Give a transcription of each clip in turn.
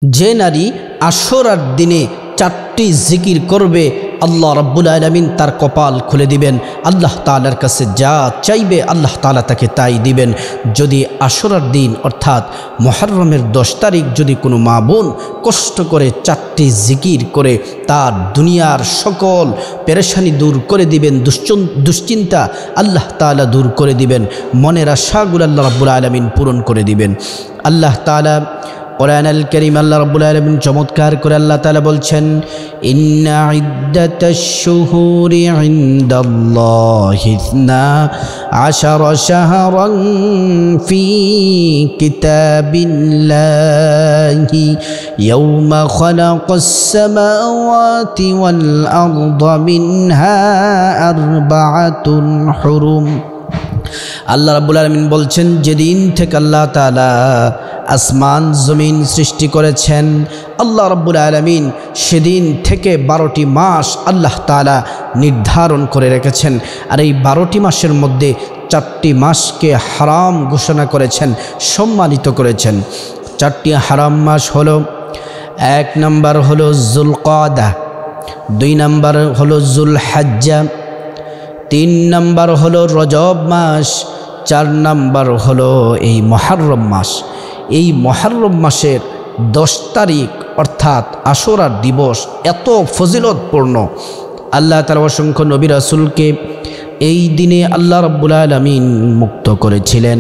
যে নারী আশুরার দিনে 4টি জিকির করবে আল্লাহ রাব্বুল আলামিন তার কপাল খুলে দিবেন। আল্লাহ তাআলার কাছে যা চাইবে আল্লাহ তাআলা তাকে তাই দিবেন। যদি আশুরার দিন অর্থাৎ মুহররমের 10 তারিখ যদি কোনো মা বোন কষ্ট করে 4টি জিকির করে তার দুনিয়ার সকল পেরেশানি দূর করে দিবেন, দুশ্চিন্তা আল্লাহ তাআলা দূর করে দিবেন, মনের আশাগুলো আল্লাহ রাব্বুল আলামিন পূরণ করে দিবেন। আল্লাহ তাআলা কুরআনুল কারীম আল্লাহ রাব্বুল আলামিন চমৎকার করে আল্লাহ তাআলা বলছেন, ইন্না ইদ্দাতাশ শুহুরি ইনদাল্লাহি 12 শাহরান ফি কিতাবিল্লাহি ইয়াওমা খালাকাস সামাওয়াতি ওয়াল আরদা মিনহা আরবাআতুন হুরুম। আল্লাহ রাব্বুল আলামিন বলছেন, যেদিন থেকে আল্লাহ তাআলা আসমান জমিন সৃষ্টি করেছেন, আল্লাহ রাব্বুল আলামিন সেদিন থেকে 12টি মাস আল্লাহ তাআলা নির্ধারণ করে রেখেছেন। আর এই 12টি মাসের মধ্যে 4টি মাসকে হারাম ঘোষণা করেছেন, সম্মানিত করেছেন। 4টি হারাম মাস হলো, 1 নম্বর হলো যুলকাদা, 2 নম্বর হলো যুলহজ্জা, 3 নম্বর হলো রজব মাস, 4 নম্বর হলো এই মুহররম মাস। এই মুহররম মাসের 10 তারিখ অর্থাৎ আশুরার দিবস এত ফজিলতপূর্ণ। আল্লাহ তাআলা অসংখ্য নবী রাসূলকে এই দিনে আল্লাহ রাব্বুল আলামিন মুক্ত করেছিলেন,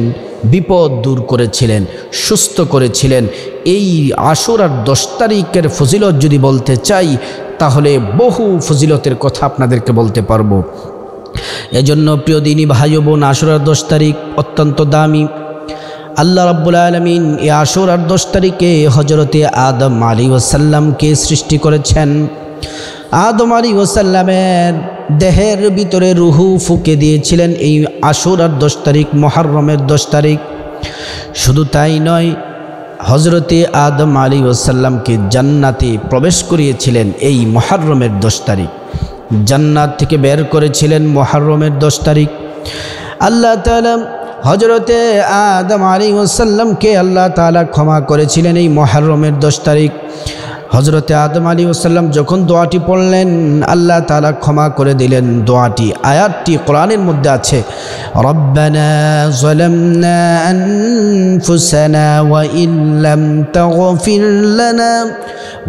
বিপদ দূর করেছিলেন, সুস্থ করেছিলেন। এই আশুরার 10 তারিখের ফজিলত যদি বলতে চাই তাহলে বহু ফজিলতের কথা আপনাদেরকে বলতে পারবো। এজন্য প্রিয় দিনী ভাই ও বোন, আশুরার 10 তারিখ অত্যন্ত দামি। আল্লাহ রাব্বুল আলামিন এই আশুরার 10 তারিখে হযরতে আদম আলাইহিস সালামকে সৃষ্টি করেছেন। আদম আলাইহিস সালামের দেহের ভিতরে রূহ ফুঁকে দিয়েছিলেন এই আশুরার 10 তারিখ, মুহররমের 10 তারিখ। শুধু তাই নয়, হযরতে আদম আলাইহিস সালামকে জান্নাতে প্রবেশ করিয়েছিলেন এই মুহররমের 10 তারিখ। জান্নাত থেকে বের করেছিলেন মুহররমের 10 তারিখ। আল্লাহ তাআলা হযরতে আদম আলাইহিস সালামকে আল্লাহ তাআলা ক্ষমা করেছিলেন এই মুহররমের 10 তারিখ। হযরতে আদম আলাইহিস সালাম যখন দোয়াটি পড়লেন আল্লাহ তাআলা ক্ষমা করে দিলেন। দোয়াটি, আয়াতটি কোরআনের মধ্যে আছে, রব্বানা যালামনা আনফুসানা ওয়া ইল্লাম তাগফির লানা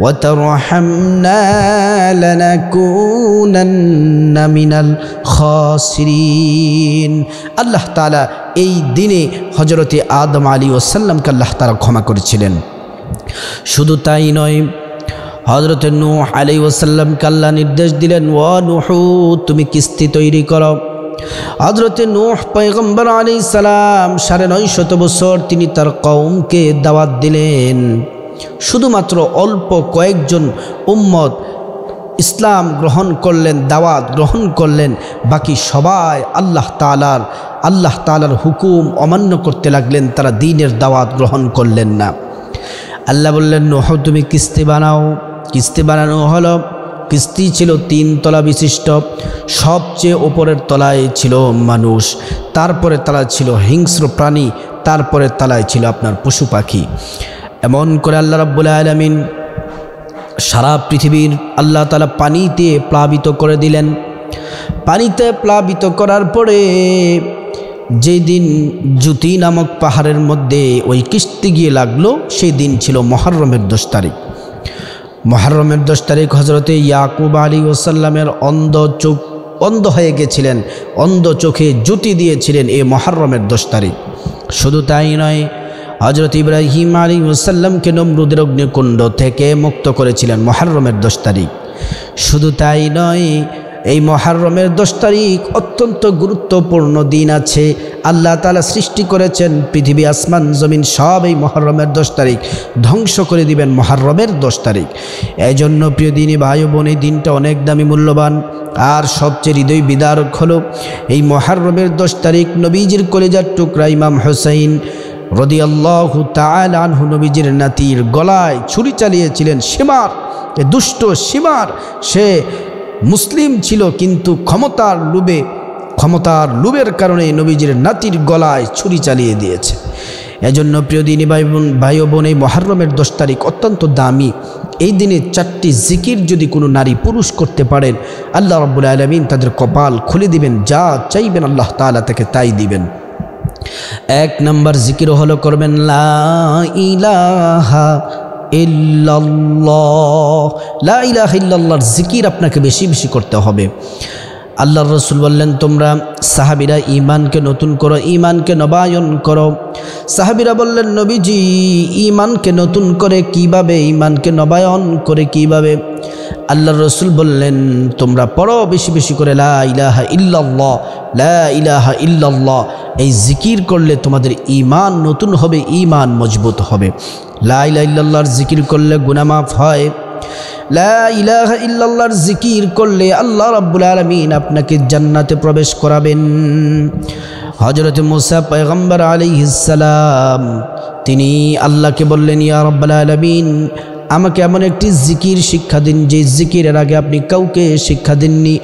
ওয়া তারহামনা লানাকুনান্না মিনাল খাসিরিন। আল্লাহ তাআলা এই দিনে হযরতে আদম আলাইহিস সালামকে আল্লাহ তাআলা ক্ষমা করেছিলেন। শুধু তাই নয়, হযরতে নূহ আলাইহিস সালামকে আল্লাহ নির্দেশ দিলেন, ওয়া নূহ তুমি কিস্তি তৈরি করো। হযরতে নূহ পয়গম্বর আলাইহিস সালাম 950 বছর তিনি তার কওমকে দাওয়াত দিলেন। শুধুমাত্র অল্প কয়েকজন উম্মত ইসলাম গ্রহণ করলেন, দাওয়াত গ্রহণ করলেন, বাকি সবাই আল্লাহ তাআলার হুকুম অমান্য করতে লাগলেন, তারা দ্বীনের দাওয়াত গ্রহণ করলেন না। আল্লাহ বললেন, নূহ তুমি কিস্তি বানাও। কিস্তি বানানো হলো। কিস্তি ছিল 3 তলা বিশিষ্ট। সবচেয়ে উপরের তলায় ছিল মানুষ, তারপরে তলায় ছিল হিংস্র প্রাণী, তারপরে তলায় ছিল আপনার পশু পাখি। এমন করে আল্লাহ রাব্বুল আলামিন সারা পৃথিবীর আল্লাহ তাআলা পানিতে প্লাবিত করে দিলেন। পানিতে প্লাবিত করার পরে যেই দিন জুতি নামক পাহাড়ের মধ্যে ওই কিস্তি গিয়ে লাগলো, সেই দিন ছিল মুহররমের 10 তারিখ। মুহররমের 10 তারিখ হযরতে ইয়াকুব আলাইহিস সালামের অন্ধ হয়ে গেছিলেন, অন্ধ চোখে জুতি দিয়েছিলেন এই মুহররমের 10 তারিখ। শুধু তাই নয়, হযরত ইব্রাহিম আলাইহিস সালামকে নমরুদের অগ্নিকুণ্ড থেকে মুক্ত করেছিলেন মুহররমের 10 তারিখ। শুধু তাই নয়, এই মুহররমের 10 তারিখ অত্যন্ত গুরুত্বপূর্ণ দিন আছে। আল্লাহ তাআলা সৃষ্টি করেছেন পৃথিবী, আসমান জমিন সব এই মুহররমের 10 তারিখ ধ্বংস করে দিবেন মুহররমের 10 তারিখ। এই জন্য প্রিয় দিনী ভাই বোন, এই দিনটা অনেক দামি, মূল্যবান। আর সবচেয়ে হৃদয় বিদারক হলো এই মুহররমের 10 তারিখ নবীজির কলিজার টুকরা ইমাম হুসাইন রাদিয়াল্লাহু তাআলা আনহু নবীজির নাতির গলায় ছুরি চালিয়েছিলেন। সীমার দুষ্ট সীমার, সে মুসলিম ছিল কিন্তু ক্ষমতার লোভের কারণে নবীজির নাতির গলায় ছুরি চালিয়ে দিয়েছে। এজন্য প্রিয় দিনী ভাই ও বোন, এই মুহররমের 10 তারিখ অত্যন্ত দামি। এই দিনে 4টি জিকির যদি কোনো নারী পুরুষ করতে পারেন, আল্লাহ রাব্বুল আলামিন তাদের কপাল খুলে দিবেন, যা চাইবেন আল্লাহ তাআলা তাকে তাই দিবেন। 1 নম্বর জিকির হলো করবেন লা ইলাহা ইল্লাল্লাহ। লা ইলাহা ইল্লাল্লাহর জিকির আপনাকে বেশি বেশি করতে হবে। আল্লাহর রাসূল বললেন, তোমরা সাহাবীরা ঈমানকে নতুন করো, ঈমানকে নবায়ন করো। সাহাবীরা বললেন, নবীজি ঈমানকে নতুন করে কিভাবে, ঈমানকে নবায়ন করে কিভাবে? আল্লাহর রাসূল বললেন, তোমরা পড়ো বেশি বেশি করে লা ইলাহা ইল্লাল্লাহ, লা ইলাহা ইল্লাল্লাহ। এই জিকির করলে তোমাদের ঈমান নতুন হবে, ঈমান মজবুত হবে। লা ইলাহা ইল্লাল্লাহর জিকির করলে গুনাহ মাফ হয়। লা ইলাহা ইল্লাল্লাহর জিকির করলে আল্লাহ রাব্বুল আলামিন আপনাকে জান্নাতে প্রবেশ করাবেন। হযরত মুসা পয়গম্বর আলাইহিস সালাম তিনি আল্লাহকে বললেন, ইয়া রাব্বুল আলামিন, আমাকে এমন একটি জিকির শিক্ষা দিন যে জিকিরের আগে আপনি কাউকে শিক্ষা দেননি,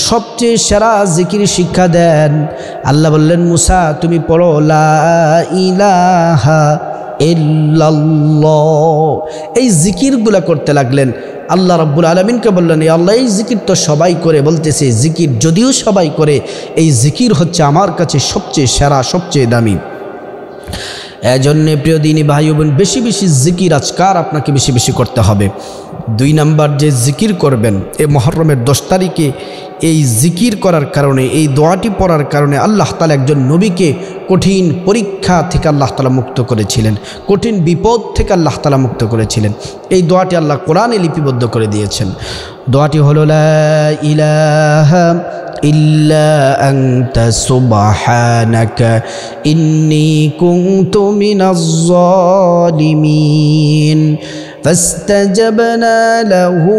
সবচেয়ে সেরা জিকির শিক্ষা দেন। আল্লাহ বললেন, মুসা তুমি পড়ো লা ইলাহা ইল্লাল্লাহ। এই জিকিরগুলা করতে লাগলেন। আল্লাহ রাব্বুল আলামিনকে বললেন, এই আল্লাহ এই জিকির তো সবাই করে, বলতেছে জিকির যদিও সবাই করে, এই জিকির হচ্ছে আমার কাছে সবচেয়ে সেরা, সবচেয়ে দামি। এজন্য প্রিয় দিনী ভাই বোন, বেশি বেশি জিকির আজকার আপনাকে বেশি বেশি করতে হবে। 2 নম্বর যে জিকির করবেন এই মুহররমের 10 তারিখে, এই জিকির করার কারণে, এই দোয়াটি পড়ার কারণে আল্লাহ তাআলা একজন নবীকে কঠিন পরীক্ষা থেকে আল্লাহ তাআলা মুক্ত করেছিলেন, কঠিন বিপদ থেকে আল্লাহ তাআলা মুক্ত করেছিলেন। এই দোয়াটি আল্লাহ কোরআনে লিপিবদ্ধ করে দিয়েছেন। দোয়াটি হলো লা ইলাহা ইল্লা আনতা সুবহানাকা ইন্নী কুনতু মিনাজ জালিমিন ফাস্তাজাবনা লাহু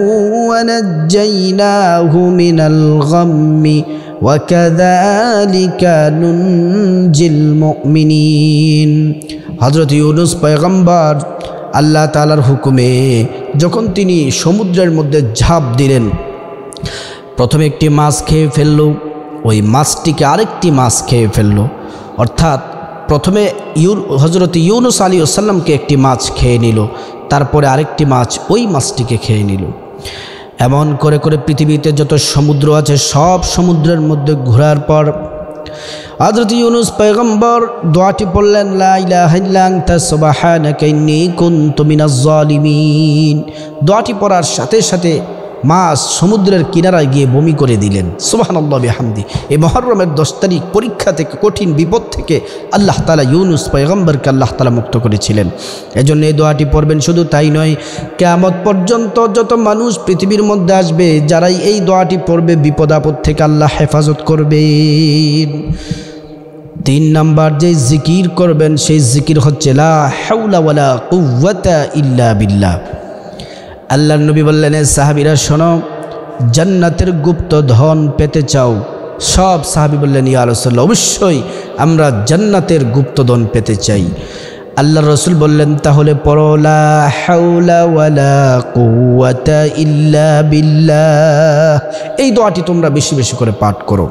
ওয়া নাজ্জায়নাহু মিনাল গাম্মি ওয়া কাযালিকা নুনজিল মুমিনিন। হযরত ইউনূস পয়গম্বর আল্লাহ তাআলার হুকুমে যখন তিনি সমুদ্রের মধ্যে ঝাঁপ দিলেন, প্রথমে একটি মাছ খেয়ে ফেলল, ওই মাছটিকে আরেকটি মাছ খেয়ে ফেলল। অর্থাৎ প্রথমে হযরত ইউনূস আলাইহিস সালামকে একটি মাছ খেয়ে নিল, তারপরে আরেকটি মাছ ওই মাছটিকে খেয়ে নিল। এমন করে করে পৃথিবীতে যত সমুদ্র আছে সব সমুদ্রের মধ্যে ঘোরার পর হযরত ইউনূস পয়গম্বর দোয়াটি পড়লেন, লা ইলাহা ইল্লা আনতা সুবহানাকা ইন্নী কুনতু মিনাজ জালিমিন। দোয়াটি পড়ার সাথে সাথে মাছ সমুদ্রের কিনারায় গিয়ে বমি করে দিলেন। সুবহানাল্লাহ বিহামদি। এই মুহররমের 10 তারিখ পরীক্ষা থেকে, কঠিন বিপদ থেকে আল্লাহ তাআলা ইউনূস পয়গম্বরকে আল্লাহ তাআলা মুক্ত করেছিলেন। এজন্য এই দোয়াটি পড়বেন। শুধু তাই নয়, কিয়ামত পর্যন্ত যত মানুষ পৃথিবীর মধ্যে আসবে, যারাই এই দোয়াটি পড়বে বিপদ আপদ থেকে আল্লাহ হেফাজত করবেন। 3 নম্বর যে জিকির করবেন সেই জিকির হচ্ছে লা হাওলা ওয়ালা কুওয়াতা ইল্লা বিল্লাহ। আল্লাহর নবী বললেন, সাহাবীরা শোনো, জান্নাতের গুপ্ত ধন পেতে চাও? সব সাহাবী বললেন, ইয়া রাসূলুল্লাহ, অবশ্যই আমরা জান্নাতের গুপ্তধন পেতে চাই। আল্লাহর রাসূল বললেন, তাহলে পড়ো লা হাওলা ওয়ালা কুওয়াতা ইল্লা বিল্লাহ। এই দোয়াটি তোমরা বেশি বেশি করে পাঠ করো।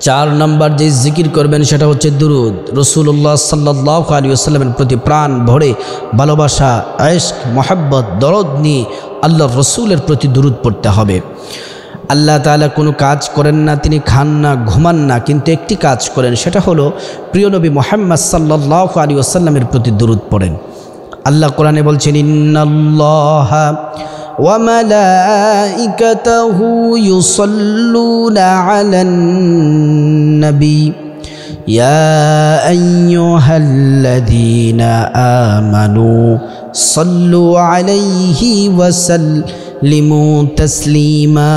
4 নম্বর যে জিকির করবেন সেটা হচ্ছে দুরুদ। রাসূলুল্লাহ সাল্লাল্লাহু আলাইহি ওয়াসাল্লামের প্রতি প্রাণ ভরে ভালোবাসা, ইশক, মহব্বত, দরদ নিয়ে আল্লাহর রাসূলের প্রতি দুরুদ পড়তে হবে। আল্লাহ তাআলা কোনো কাজ করেন না, তিনি খান না, ঘুমান না, কিন্তু একটি কাজ করেন, সেটা হলো প্রিয় নবী মুহাম্মদ সাল্লাল্লাহু আলাইহি ওয়াসাল্লামের প্রতি দুরুদ পড়েন। আল্লাহ কোরআনে বলছেন, ইন্নাল্লাহা ওয়া মালাইকাতাহু ইউসাল্লুনা আলান নবী ইয়া আইয়ুহাল্লাযীনা আমানু সাল্লু আলাইহি ওয়া সাল্লিমু তাসলিমা।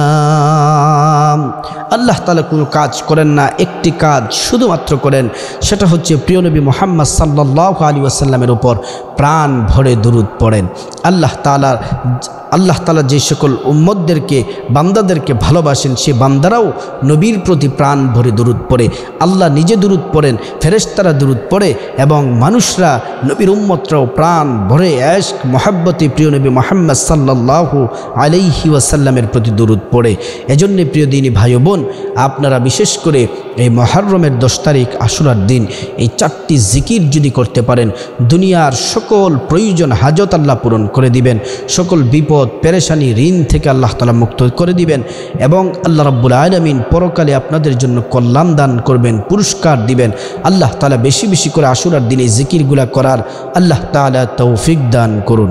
আল্লাহ তাআলা কোনো কাজ করেন না, একটি কাজ শুধুমাত্র করেন, সেটা হচ্ছে প্রিয় নবী মুহাম্মদ সাল্লাল্লাহু আলাইহি ওয়াসাল্লামের উপর প্রাণ ভরে দুরূদ পড়েন। আল্লাহ তাআলার আল্লাহ তাআলা যে সকল উম্মতদেরকে বান্দাদেরকে ভালোবাসেন সে বান্দারাও নবীর প্রতি প্রাণ ভরে দুরূদ পড়ে। আল্লাহ নিজে দুরূদ পড়েন, ফেরেশতারা দুরূদ পড়ে এবং মানুষরা নবীর উম্মতরাও প্রাণ ভরে ইশক মহব্বতে প্রিয় নবী মুহাম্মদ সাল্লাল্লাহু আলাইহি ওয়াসাল্লামের প্রতি দুরূদ পড়ে। এজন্য প্রিয় দিনী ভাই ও বোন, আপনারা বিশেষ করে এই মুহররমের 10 তারিখ আশুরার দিন এই 4টি জিকির যদি করতে পারেন, দুনিয়ার সকল প্রয়োজন হাজত আল্লাহ পূরণ করে দিবেন, সকল বিপদ পেরেশানি ঋণ থেকে আল্লাহ তাআলা মুক্ত করে দিবেন এবং আল্লাহ রাব্বুল আলামিন পরকালে আপনাদের জন্য কল্যাণ দান করবেন, পুরস্কার দিবেন। আল্লাহ তাআলা বেশি বেশি করে আশুরার দিনে জিকিরগুলা করার আল্লাহ তাআলা তৌফিক দান করুন।